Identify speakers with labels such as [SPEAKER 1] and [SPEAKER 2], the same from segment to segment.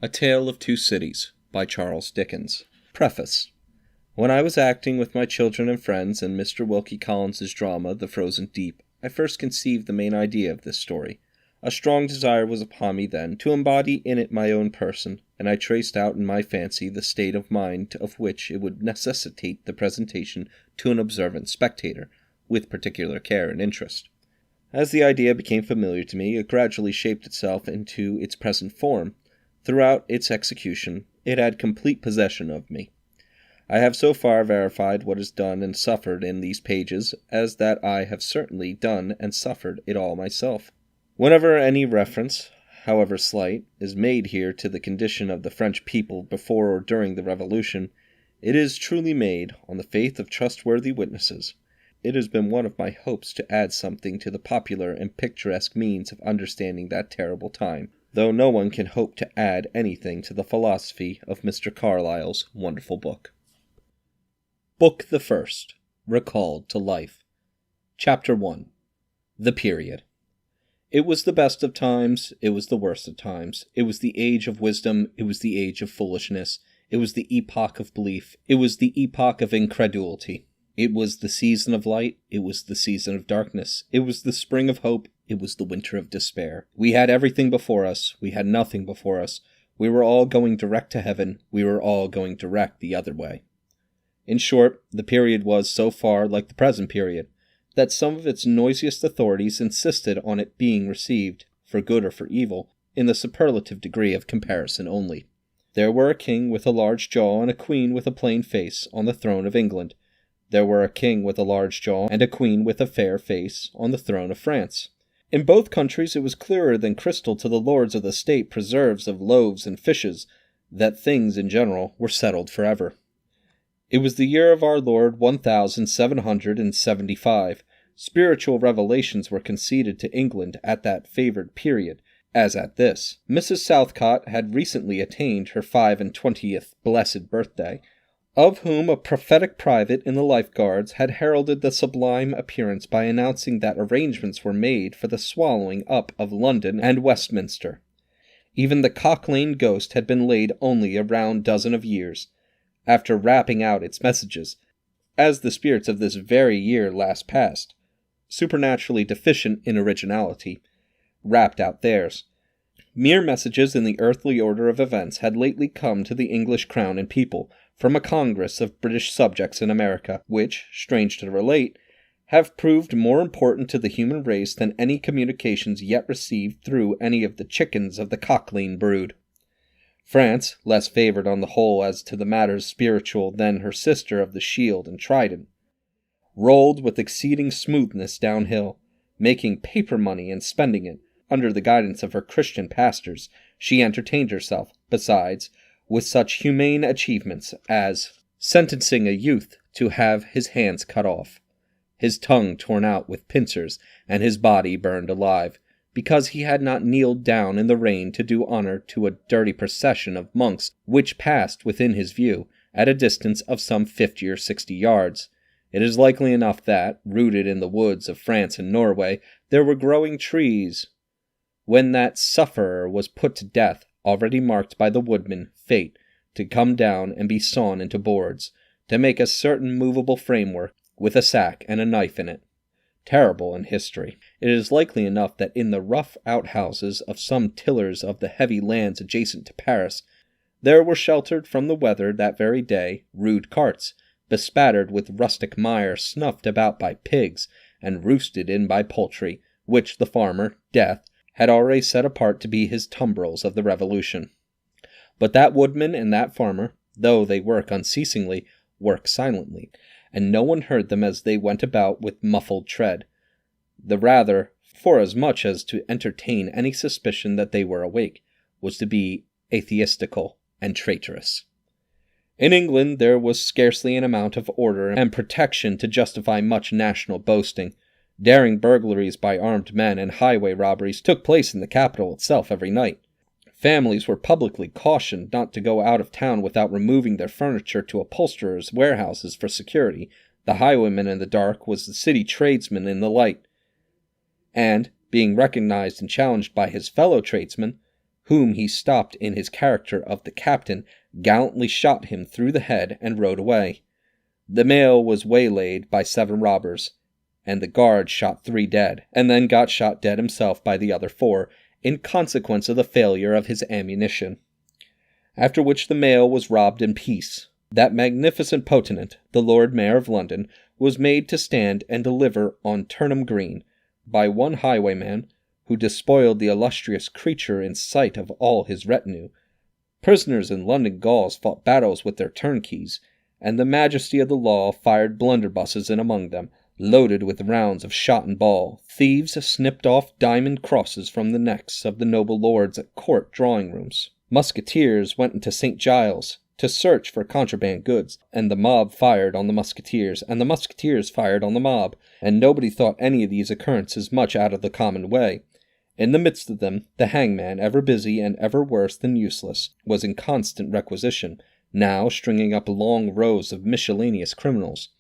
[SPEAKER 1] A Tale of Two Cities by Charles Dickens. Preface. When I was acting with my children and friends in Mr. Wilkie Collins's drama, The Frozen Deep, I first conceived the main idea of this story. A strong desire was upon me then to embody in it my own person, and I traced out in my fancy the state of mind of which it would necessitate the presentation to an observant spectator, with particular care and interest. As the idea became familiar to me, it gradually shaped itself into its present form. Throughout its execution, it had complete possession of me. I have so far verified what is done and suffered in these pages, as that I have certainly done and suffered it all myself. Whenever any reference, however slight, is made here to the condition of the French people before or during the Revolution, it is truly made on the faith of trustworthy witnesses. It has been one of my hopes to add something to the popular and picturesque means of understanding that terrible time, though no one can hope to add anything to the philosophy of Mr. Carlyle's wonderful book. Book the First, Recalled to Life. Chapter 1. The Period. It was the best of times, it was the worst of times. It was the age of wisdom, it was the age of foolishness. It was the epoch of belief, it was the epoch of incredulity. It was the season of light, it was the season of darkness. It was the spring of hope, it was the winter of despair. We had everything before us, we had nothing before us. We were all going direct to heaven, we were all going direct the other way. In short, the period was so far like the present period, that some of its noisiest authorities insisted on it being received, for good or for evil, in the superlative degree of comparison only. There were a king with a large jaw and a queen with a plain face on the throne of England. There were a king with a large jaw and a queen with a fair face on the throne of France. In both countries it was clearer than crystal to the lords of the state preserves of loaves and fishes that things in general were settled forever. It was the year of our Lord 1775. Spiritual revelations were conceded to England at that favoured period, as at this. Mrs. Southcott had recently attained her 25th blessed birthday, of whom a prophetic private in the Life Guards had heralded the sublime appearance by announcing that arrangements were made for the swallowing up of London and Westminster. Even the Cock Lane ghost had been laid only a round dozen of years, after rapping out its messages, as the spirits of this very year last past, supernaturally deficient in originality, rapped out theirs. Mere messages in the earthly order of events had lately come to the English crown and people, from a congress of British subjects in America, which, strange to relate, have proved more important to the human race than any communications yet received through any of the chickens of the Cock Lane brood. France, less favoured on the whole as to the matters spiritual than her sister of the Shield and Trident, rolled with exceeding smoothness downhill, making paper money and spending it. Under the guidance of her Christian pastors, she entertained herself, besides, with such humane achievements as sentencing a youth to have his hands cut off, his tongue torn out with pincers, and his body burned alive, because he had not kneeled down in the rain to do honour to a dirty procession of monks which passed within his view, at a distance of some 50 or 60 yards. It is likely enough that, rooted in the woods of France and Norway, there were growing trees when that sufferer was put to death, already marked by the woodman, fate, to come down and be sawn into boards, to make a certain movable framework, with a sack and a knife in it. Terrible in history. It is likely enough that in the rough outhouses of some tillers of the heavy lands adjacent to Paris, there were sheltered from the weather that very day rude carts, bespattered with rustic mire, snuffed about by pigs, and roosted in by poultry, which the farmer, Death, had already set apart to be his tumbrils of the Revolution. But that woodman and that farmer, though they work unceasingly, work silently, and no one heard them as they went about with muffled tread, the rather, forasmuch as to entertain any suspicion that they were awake, was to be atheistical and traitorous. In England there was scarcely an amount of order and protection to justify much national boasting. Daring burglaries by armed men and highway robberies took place in the capital itself every night. Families were publicly cautioned not to go out of town without removing their furniture to upholsterers' warehouses for security. The highwayman in the dark was the city tradesman in the light, and, being recognized and challenged by his fellow tradesmen, whom he stopped in his character of the captain, gallantly shot him through the head and rode away. The mail was waylaid by 7 robbers, and the guard shot 3 dead, and then got shot dead himself by the other 4, in consequence of the failure of his ammunition. After which the mail was robbed in peace. That magnificent potentate, the Lord Mayor of London, was made to stand and deliver on Turnham Green, by one highwayman, who despoiled the illustrious creature in sight of all his retinue. Prisoners in London Gauls fought battles with their turnkeys, and the majesty of the law fired blunderbusses in among them, loaded with rounds of shot and ball. Thieves snipped off diamond crosses from the necks of the noble lords at court drawing-rooms. Musketeers went into St. Giles to search for contraband goods, and the mob fired on the musketeers, and the musketeers fired on the mob, and nobody thought any of these occurrences much out of the common way. In the midst of them, the hangman, ever busy and ever worse than useless, was in constant requisition, now stringing up long rows of miscellaneous criminals,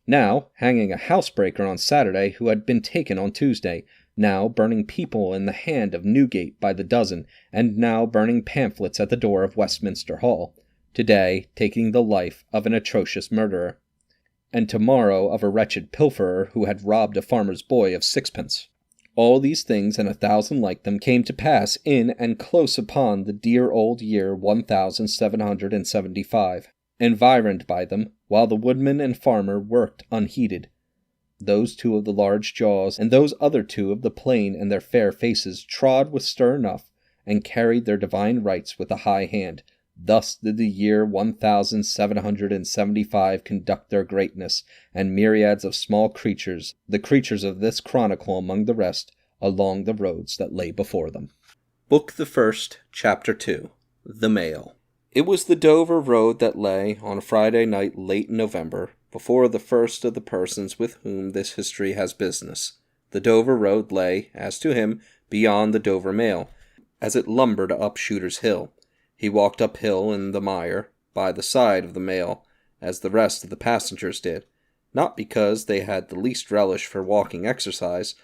[SPEAKER 1] now hanging a housebreaker on Saturday who had been taken on Tuesday, now burning people in the hand of Newgate by the dozen, and now burning pamphlets at the door of Westminster Hall, today taking the life of an atrocious murderer, and tomorrow of a wretched pilferer who had robbed a farmer's boy of 6pence. All these things, and 1,000 like them, came to pass in and close upon the dear old year 1775, environed by them, while the woodman and farmer worked unheeded. Those 2 of the large jaws, and those other 2 of the plain and their fair faces, trod with stir enough, and carried their divine rights with a high hand. Thus did the year 1775 conduct their greatness, and myriads of small creatures, the creatures of this chronicle among the rest, along the roads that lay before them. Book the First, Chapter 2. The Mail. It was the Dover road that lay, on a Friday night late in November, before the first of the persons with whom this history has business. The Dover road lay, as to him, beyond the Dover Mail, as it lumbered up Shooter's Hill. He walked uphill in the mire, by the side of the mail, as the rest of the passengers did, not because they had the least relish for walking exercise,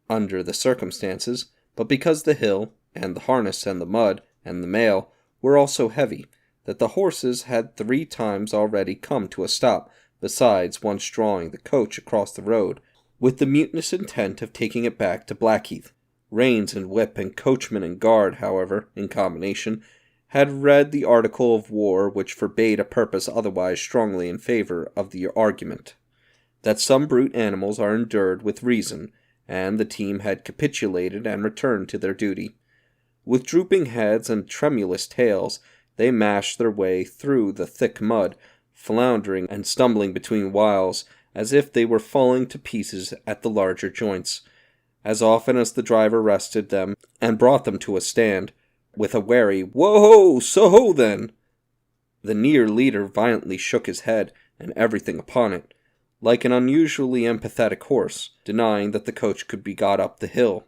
[SPEAKER 1] under the circumstances, but because the hill, and the harness, and the mud, and the mail, were all so heavy, that the horses had 3 times already come to a stop, besides once drawing the coach across the road, with the mutinous intent of taking it back to Blackheath. Reins and whip and coachman and guard, however, in combination, had read the article of war which forbade a purpose otherwise strongly in favor of the argument, that some brute animals are endured with reason, and the team had capitulated and returned to their duty. With drooping heads and tremulous tails, they mashed their way through the thick mud, floundering and stumbling between whiles, as if they were falling to pieces at the larger joints. As often as the driver rested them and brought them to a stand, with a wary, "Whoa-ho, so-ho then!" the near leader violently shook his head and everything upon it, like an unusually empathetic horse, denying that the coach could be got up the hill.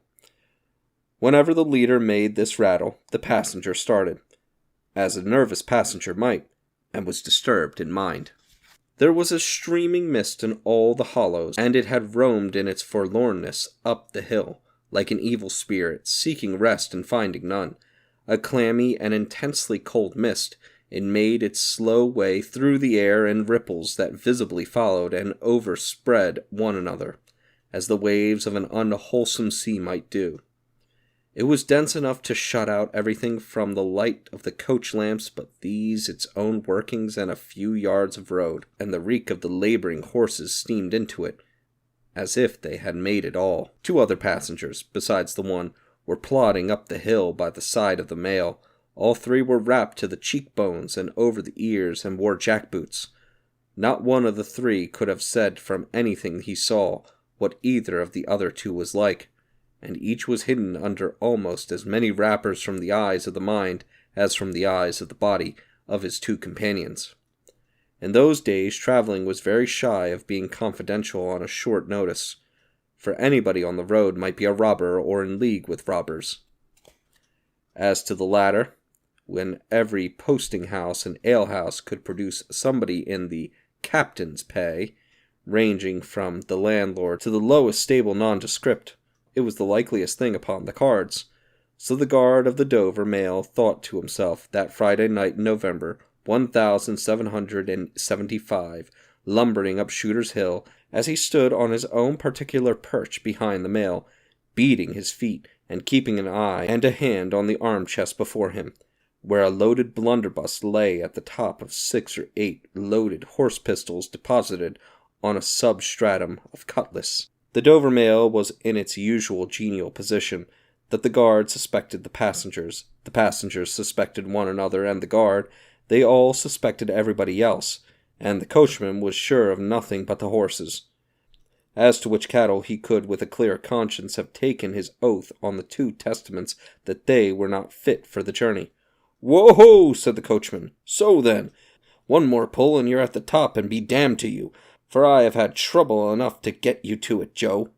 [SPEAKER 1] Whenever the leader made this rattle, the passenger started, as a nervous passenger might, and was disturbed in mind. There was a streaming mist in all the hollows, and it had roamed in its forlornness up the hill, like an evil spirit, seeking rest and finding none. A clammy and intensely cold mist, it made its slow way through the air in ripples that visibly followed and overspread one another, as the waves of an unwholesome sea might do. It was dense enough to shut out everything from the light of the coach lamps but these, its own workings, and a few yards of road, and the reek of the laboring horses steamed into it, as if they had made it all. 2 other passengers, besides the one, were plodding up the hill by the side of the mail. All 3 were wrapped to the cheekbones and over the ears and wore jackboots. Not one of the 3 could have said from anything he saw what either of the other 2 was like, and each was hidden under almost as many wrappers from the eyes of the mind as from the eyes of the body of his 2 companions. In those days traveling was very shy of being confidential on a short notice, for anybody on the road might be a robber or in league with robbers. As to the latter, when every posting-house and alehouse could produce somebody in the captain's pay, ranging from the landlord to the lowest stable nondescript, it was the likeliest thing upon the cards. So the guard of the Dover mail thought to himself that Friday night in November, 1775, lumbering up Shooter's Hill, as he stood on his own particular perch behind the mail, beating his feet and keeping an eye and a hand on the arm chest before him, where a loaded blunderbuss lay at the top of 6 or 8 loaded horse pistols deposited on a substratum of cutlass. The Dover mail was in its usual genial position, that the guard suspected the passengers suspected one another and the guard, they all suspected everybody else, and the coachman was sure of nothing but the horses, as to which cattle he could with a clear conscience have taken his oath on the 2 testaments that they were not fit for the journey. "Whoa-ho!" said the coachman. "So then, one more pull and you're at the top, and be damned to you, for I have had trouble enough to get you to it, Joe."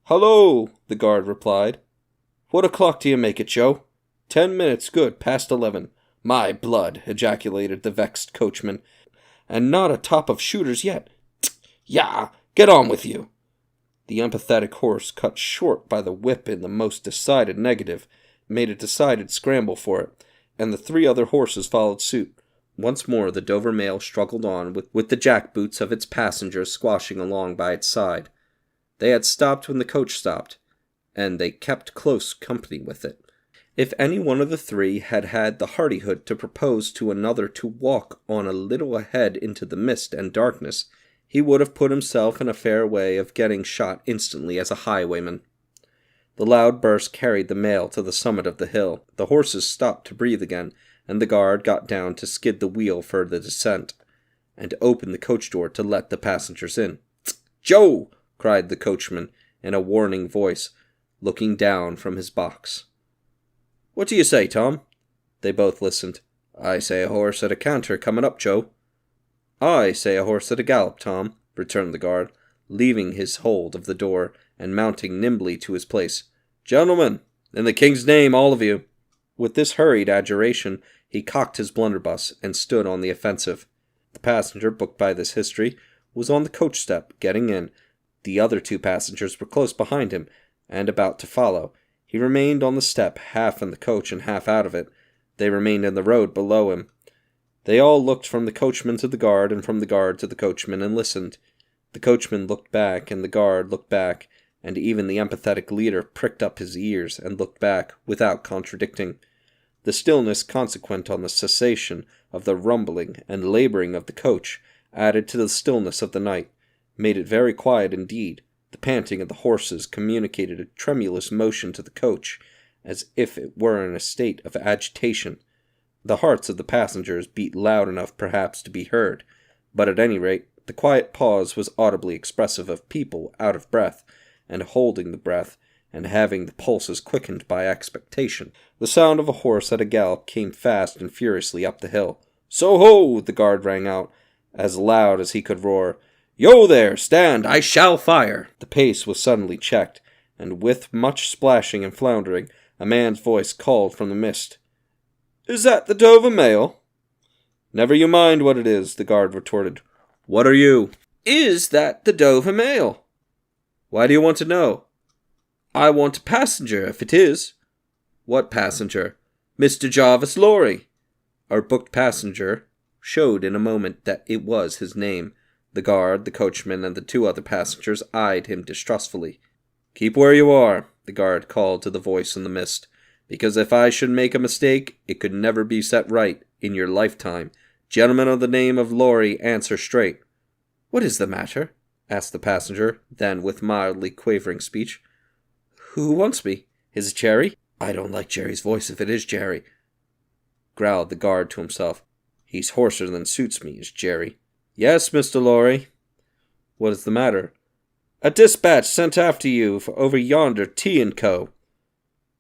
[SPEAKER 1] "Hullo!" the guard replied. "What o'clock do you make it, Joe?" 10 minutes, good, past 11. "My blood!" ejaculated the vexed coachman. "And not a top of Shooters yet. Yah! Get on with you!" The empathetic horse, cut short by the whip in the most decided negative, made a decided scramble for it, and the 3 other horses followed suit. Once more the Dover mail struggled on with the jackboots of its passengers squashing along by its side. They had stopped when the coach stopped, and they kept close company with it. If any one of the 3 had had the hardihood to propose to another to walk on a little ahead into the mist and darkness, he would have put himself in a fair way of getting shot instantly as a highwayman. The loud burst carried the mail to the summit of the hill. The horses stopped to breathe again, and the guard got down to skid the wheel for the descent, and open the coach door to let the passengers in. "Joe!" cried the coachman in a warning voice, looking down from his box. "What do you say, Tom?" They both listened. "I say a horse at a canter coming up, Joe." "I say a horse at a gallop, Tom," returned the guard, leaving his hold of the door and mounting nimbly to his place. "Gentlemen, in the king's name, all of you." With this hurried adjuration, he cocked his blunderbuss and stood on the offensive. The passenger booked by this history was on the coach step, getting in. The other 2 passengers were close behind him, and about to follow. He remained on the step, half in the coach and half out of it. They remained in the road below him. They all looked from the coachman to the guard, and from the guard to the coachman, and listened. The coachman looked back, and the guard looked back, and even the empathetic leader pricked up his ears and looked back, without contradicting. The stillness consequent on the cessation of the rumbling and laboring of the coach, added to the stillness of the night, made it very quiet indeed. The panting of the horses communicated a tremulous motion to the coach, as if it were in a state of agitation. The hearts of the passengers beat loud enough perhaps to be heard, but at any rate the quiet pause was audibly expressive of people out of breath, and holding the breath, and having the pulses quickened by expectation. The sound of a horse at a gallop came fast and furiously up the hill. "So-ho!" the guard rang out, as loud as he could roar. "Yo there! Stand! I shall fire!" The pace was suddenly checked, and with much splashing and floundering, a man's voice called from the mist. "Is that the Dover mail?" "Never you mind what it is," the guard retorted. "What are you?" "Is that the Dover mail?" "Why do you want to know?" "I want a passenger, if it is." "What passenger?" "Mr. Jarvis Lorry." Our booked passenger showed in a moment that it was his name. The guard, the coachman, and the 2 other passengers eyed him distrustfully. "Keep where you are," the guard called to the voice in the mist, "because if I should make a mistake, it could never be set right in your lifetime. Gentlemen of the name of Lorry, answer straight." "What is the matter?" asked the passenger, then with mildly quavering speech. "Who wants me? Is it Jerry?" "I don't like Jerry's voice if it is Jerry," growled the guard to himself. "He's hoarser than suits me, is Jerry." "Yes, Mr. Lorry." "What is the matter?" "A dispatch sent after you for over yonder, T & Co."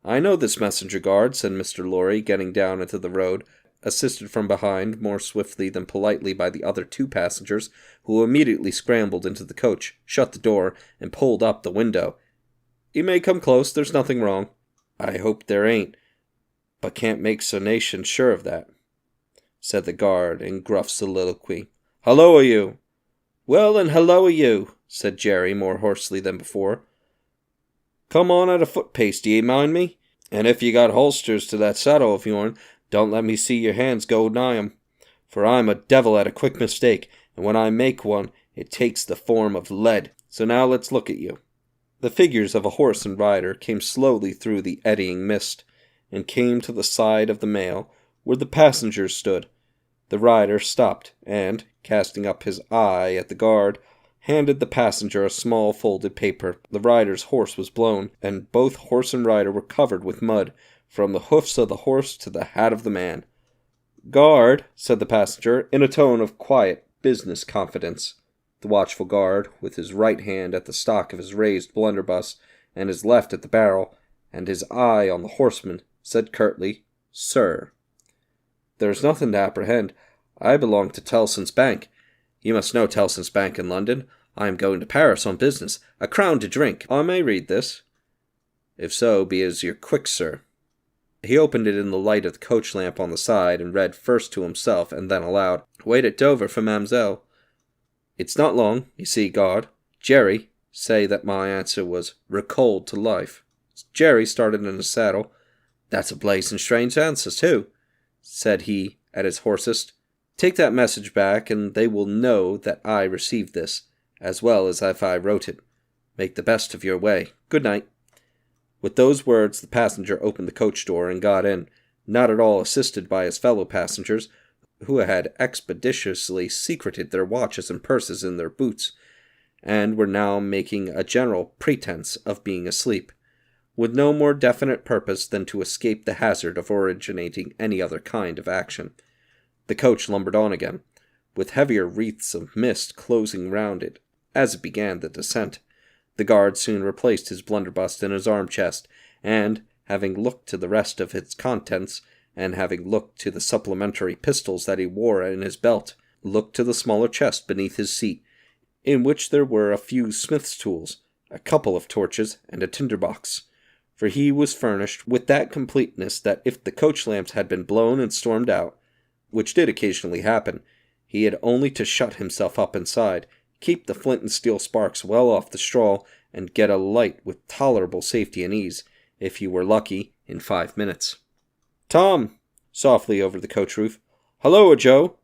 [SPEAKER 1] "I know this messenger, guard," said Mr. Lorry, getting down into the road, assisted from behind more swiftly than politely by the other 2 passengers, who immediately scrambled into the coach, shut the door, and pulled up the window. "You may come close, there's nothing wrong." "I hope there ain't, but can't make so nation sure of that," said the guard in gruff soliloquy. "Halloa you!" "Well, and halloa you," said Jerry more hoarsely than before. "Come on at a foot pace, d'ye mind me? And if ye got holsters to that saddle of yourn, don't let me see your hands go nigh 'em. For I'm a devil at a quick mistake, and when I make one, it takes the form of lead. So now let's look at you." The figures of a horse and rider came slowly through the eddying mist, and came to the side of the mail, where the passengers stood. The rider stopped, and, casting up his eye at the guard, handed the passenger a small folded paper. The rider's horse was blown, and both horse and rider were covered with mud, from the hoofs of the horse to the hat of the man. "Guard," said the passenger, in a tone of quiet business confidence. The watchful guard, with his right hand at the stock of his raised blunderbuss, and his left at the barrel, and his eye on the horseman, said curtly, "Sir." "There is nothing to apprehend. I belong to Tellson's Bank. You must know Tellson's Bank in London. I am going to Paris on business. A crown to drink. I may read this." "If so, be as you're quick, sir." He opened it in the light of the coach lamp on the side, and read first to himself, and then aloud. "Wait at Dover for Mamselle. It's not long, you see, guard. Jerry, say that my answer was recalled to life." Jerry started in his saddle. "That's a blazing strange answer, too," said he at his hoarsest. "Take that message back, and they will know that I received this, as well as if I wrote it. Make the best of your way. Good night." With those words, the passenger opened the coach door and got in, not at all assisted by his fellow passengers, who had expeditiously secreted their watches and purses in their boots, and were now making a general pretense of being asleep, with no more definite purpose than to escape the hazard of originating any other kind of action. The coach lumbered on again, with heavier wreaths of mist closing round it as it began the descent. The guard soon replaced his blunderbuss in his arm-chest, and, having looked to the rest of its contents, and having looked to the supplementary pistols that he wore in his belt, looked to the smaller chest beneath his seat, in which there were a few smith's tools, a couple of torches, and a tinder-box. For he was furnished with that completeness that if the coach lamps had been blown and stormed out, which did occasionally happen, he had only to shut himself up inside, keep the flint and steel sparks well off the straw, and get a light with tolerable safety and ease, if he were lucky, in 5 minutes. "Tom," softly over the coach roof. "Halloa, Joe.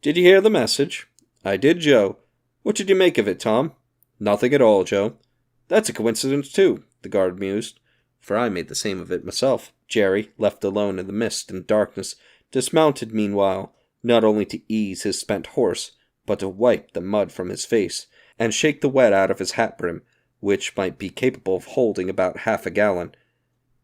[SPEAKER 1] Did you hear the message?" "I did, Joe. What did you make of it, Tom?" "Nothing at all, Joe." "That's a coincidence, too," the guard mused, for I made the same of it myself. Jerry, left alone in the mist and darkness, dismounted meanwhile, not only to ease his spent horse, but to wipe the mud from his face, and shake the wet out of his hat brim, which might be capable of holding about half a gallon.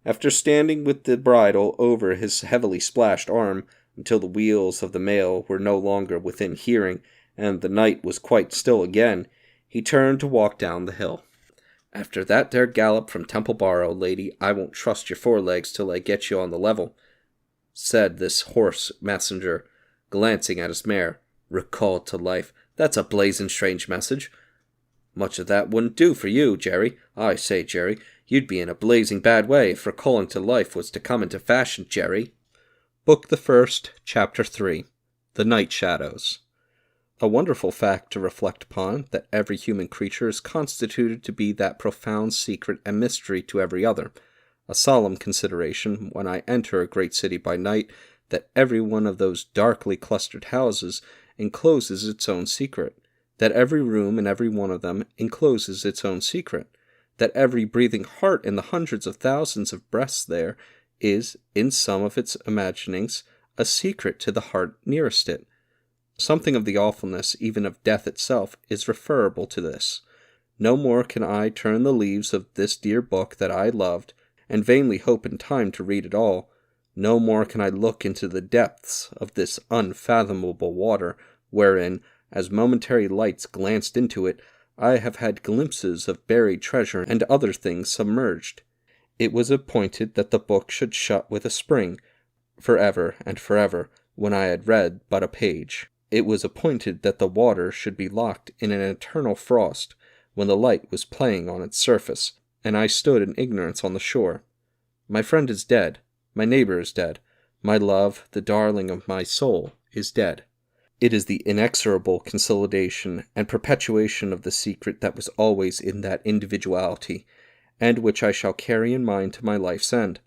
[SPEAKER 1] After standing with the bridle over his heavily splashed arm until the wheels of the mail were no longer within hearing, and the night was quite still again, he turned to walk down the hill. "After that there gallop from Temple Bar, old lady, I won't trust your forelegs till I get you on the level," said this hoarse messenger, glancing at his mare. "Recalled to life. That's a blazing strange message. Much of that wouldn't do for you, Jerry. I say, Jerry, you'd be in a blazing bad way if recalling to life was to come into fashion, Jerry." Book the First, Chapter 3. The Night Shadows. A wonderful fact to reflect upon, that every human creature is constituted to be that profound secret and mystery to every other. A solemn consideration, when I enter a great city by night, that every one of those darkly clustered houses encloses its own secret, that every room in every one of them encloses its own secret, that every breathing heart in the hundreds of thousands of breasts there is, in some of its imaginings, a secret to the heart nearest it. Something of the awfulness even of death itself is referable to this. No more can I turn the leaves of this dear book that I loved, and vainly hope in time to read it all. No more can I look into the depths of this unfathomable water, wherein, as momentary lights glanced into it, I have had glimpses of buried treasure and other things submerged. It was appointed that the book should shut with a spring, forever and forever, when I had read but a page. It was appointed that the water should be locked in an eternal frost, when the light was playing on its surface, and I stood in ignorance on the shore. My friend is dead. My neighbor is dead. My love, the darling of my soul, is dead. It is the inexorable consolidation and perpetuation of the secret that was always in that individuality, and which I shall carry in mind to my life's end.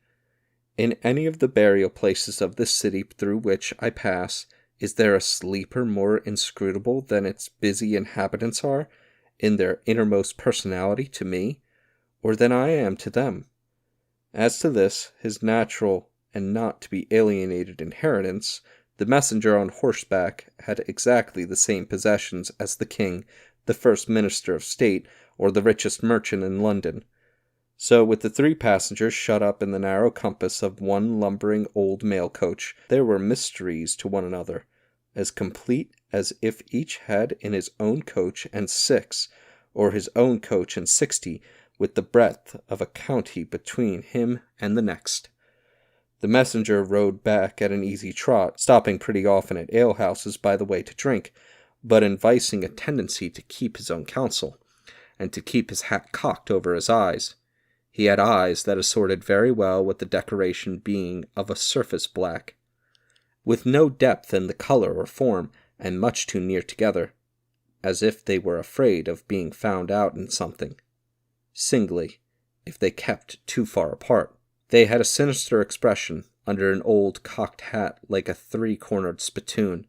[SPEAKER 1] In any of the burial places of this city through which I pass, is there a sleeper more inscrutable than its busy inhabitants are, in their innermost personality to me, or than I am to them? As to this, his natural and not to be alienated inheritance, the messenger on horseback had exactly the same possessions as the king, the first minister of state, or the richest merchant in London. So, with the 3 passengers shut up in the narrow compass of one lumbering old mail coach, there were mysteries to one another, as complete as if each had in his own coach and 6, or his own coach and 60, with the breadth of a county between him and the next. The messenger rode back at an easy trot, stopping pretty often at alehouses by the way to drink, but evincing a tendency to keep his own counsel, and to keep his hat cocked over his eyes. He had eyes that assorted very well with the decoration being of a surface black, with no depth in the color or form, and much too near together, as if they were afraid of being found out in something, singly, if they kept too far apart. They had a sinister expression under an old cocked hat like a 3-cornered spittoon,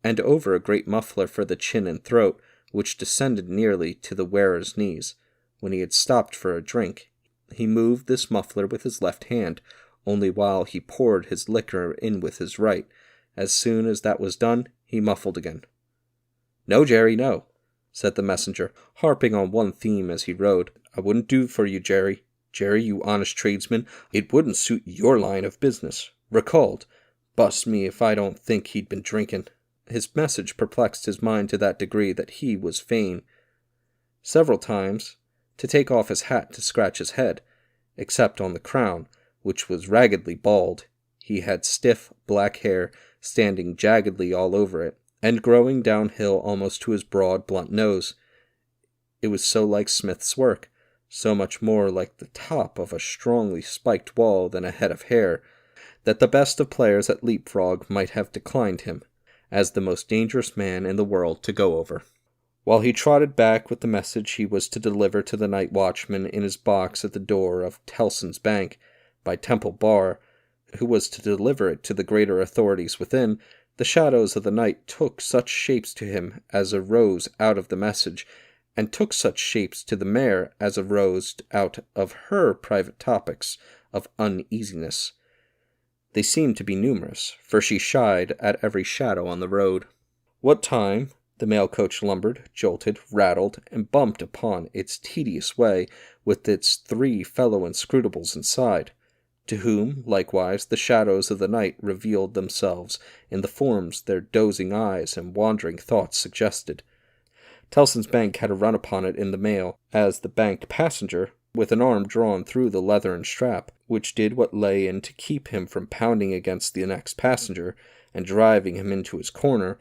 [SPEAKER 1] and over a great muffler for the chin and throat, which descended nearly to the wearer's knees. When he had stopped for a drink, he moved this muffler with his left hand, only while he poured his liquor in with his right. As soon as that was done, he muffled again. "No, Jerry, no," said the messenger, harping on one theme as he rode. "I wouldn't do for you, Jerry. Jerry, you honest tradesman, it wouldn't suit your line of business. Recalled. Bust me if I don't think he'd been drinking." His message perplexed his mind to that degree that he was fain, several times, to take off his hat to scratch his head, except on the crown, which was raggedly bald. He had stiff, black hair standing jaggedly all over it, and growing downhill almost to his broad, blunt nose. It was so like Smith's work, so much more like the top of a strongly spiked wall than a head of hair, that the best of players at leapfrog might have declined him as the most dangerous man in the world to go over. While he trotted back with the message he was to deliver to the night watchman in his box at the door of Tellson's Bank, by Temple Bar, who was to deliver it to the greater authorities within, the shadows of the night took such shapes to him as arose out of the message, and took such shapes to the mare as arose out of her private topics of uneasiness. They seemed to be numerous, for she shied at every shadow on the road. What time the mail coach lumbered, jolted, rattled, and bumped upon its tedious way with its 3 fellow inscrutables inside, to whom, likewise, the shadows of the night revealed themselves in the forms their dozing eyes and wandering thoughts suggested. Tellson's Bank had a run upon it in the mail, as the bank passenger, with an arm drawn through the leathern strap, which did what lay in to keep him from pounding against the next passenger and driving him into his corner,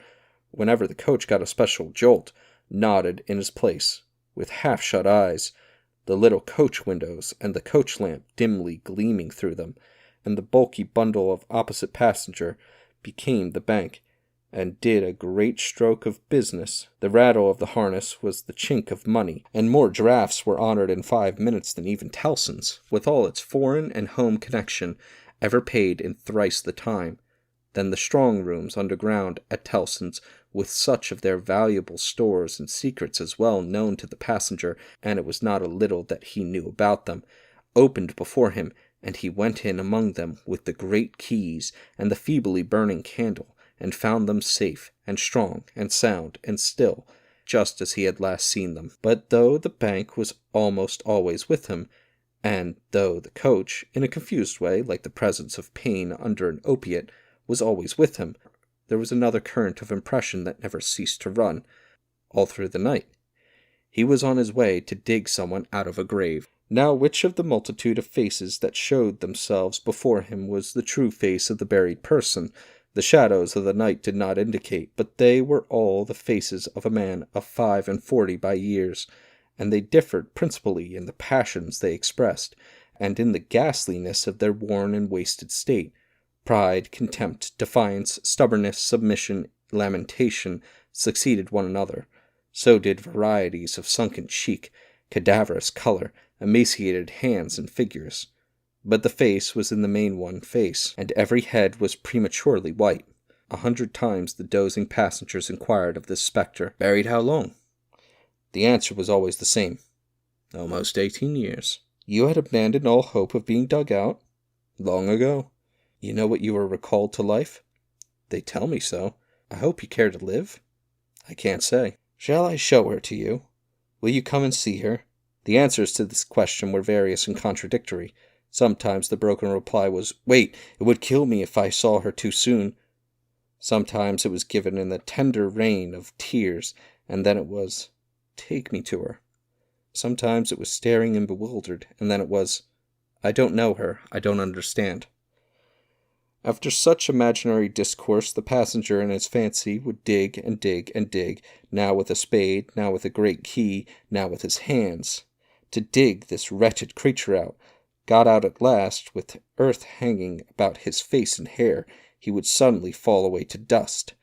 [SPEAKER 1] whenever the coach got a special jolt, nodded in his place, with half-shut eyes, the little coach windows and the coach lamp dimly gleaming through them, and the bulky bundle of opposite passenger became the bank, and did a great stroke of business. The rattle of the harness was the chink of money, and more drafts were honored in 5 minutes than even Tellson's, with all its foreign and home connection, ever paid in thrice the time. Then the strong rooms underground at Tellson's, with such of their valuable stores and secrets as well known to the passenger, and it was not a little that he knew about them, opened before him, and he went in among them with the great keys and the feebly burning candle, and found them safe, and strong, and sound, and still, just as he had last seen them. But though the bank was almost always with him, and though the coach, in a confused way, like the presence of pain under an opiate, was always with him, there was another current of impression that never ceased to run, all through the night. He was on his way to dig someone out of a grave. Now which of the multitude of faces that showed themselves before him was the true face of the buried person, the shadows of the night did not indicate, but they were all the faces of a man of 45 by years, and they differed principally in the passions they expressed, and in the ghastliness of their worn and wasted state. Pride, contempt, defiance, stubbornness, submission, lamentation succeeded one another. So did varieties of sunken cheek, cadaverous color, emaciated hands and figures. But the face was in the main one face, and every head was prematurely white. 100 times the dozing passengers inquired of this spectre, "Buried how long?" The answer was always the same. "Almost 18 years. You had abandoned all hope of being dug out?" "Long ago." "You know what you were recalled to life?" "They tell me so. I hope you care to live?" "I can't say." "Shall I show her to you? Will you come and see her?" The answers to this question were various and contradictory. Sometimes the broken reply was, "Wait, it would kill me if I saw her too soon." Sometimes it was given in the tender rain of tears, and then it was, "Take me to her." Sometimes it was staring and bewildered, and then it was, "I don't know her, I don't understand." After such imaginary discourse, the passenger in his fancy would dig and dig and dig, now with a spade, now with a great key, now with his hands, to dig this wretched creature out. Got out at last, with earth hanging about his face and hair, he would suddenly fall away to dust.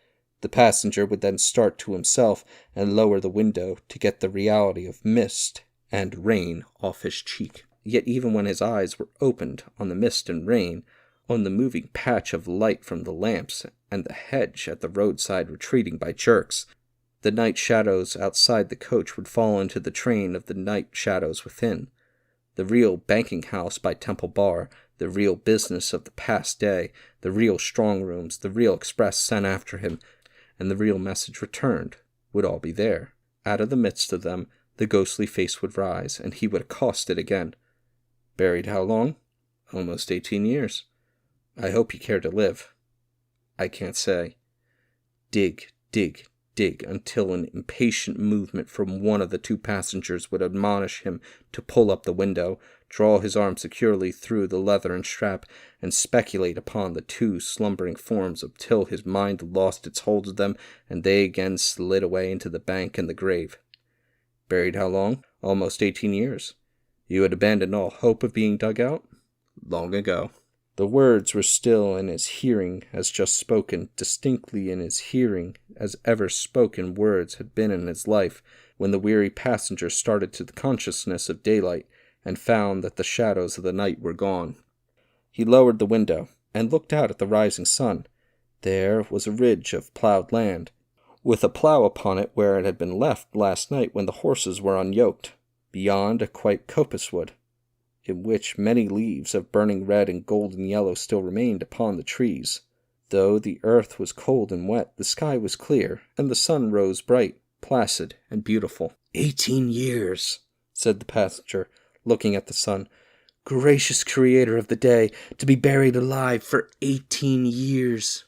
[SPEAKER 1] The passenger would then start to himself and lower the window to get the reality of mist and rain off his cheek. Yet even when his eyes were opened on the mist and rain, on the moving patch of light from the lamps, and the hedge at the roadside retreating by jerks, the night shadows outside the coach would fall into the train of the night shadows within. The real banking house by Temple Bar, the real business of the past day, the real strong rooms, the real express sent after him, and the real message returned, would all be there. Out of the midst of them, the ghostly face would rise, and he would accost it again. "Buried how long?" "Almost 18 years. I hope you care to live?" "I can't say." Dig, dig, dig, until an impatient movement from one of the two passengers would admonish him to pull up the window, draw his arm securely through the leathern strap, and speculate upon the two slumbering forms until his mind lost its hold of them, and they again slid away into the bank and the grave. "Buried how long?" "Almost 18 years. You had abandoned all hope of being dug out?" "Long ago." The words were still in his hearing as just spoken, distinctly in his hearing as ever spoken words had been in his life, when the weary passenger started to the consciousness of daylight, and found that the shadows of the night were gone. He lowered the window, and looked out at the rising sun. There was a ridge of plowed land, with a plow upon it where it had been left last night when the horses were unyoked. Beyond, a quite coppice wood, in which many leaves of burning red and golden yellow still remained upon the trees. Though the earth was cold and wet, the sky was clear, and the sun rose bright, placid, and beautiful. 18 years, said the passenger, looking at the sun. Gracious Creator of the day, to be buried alive for 18 years.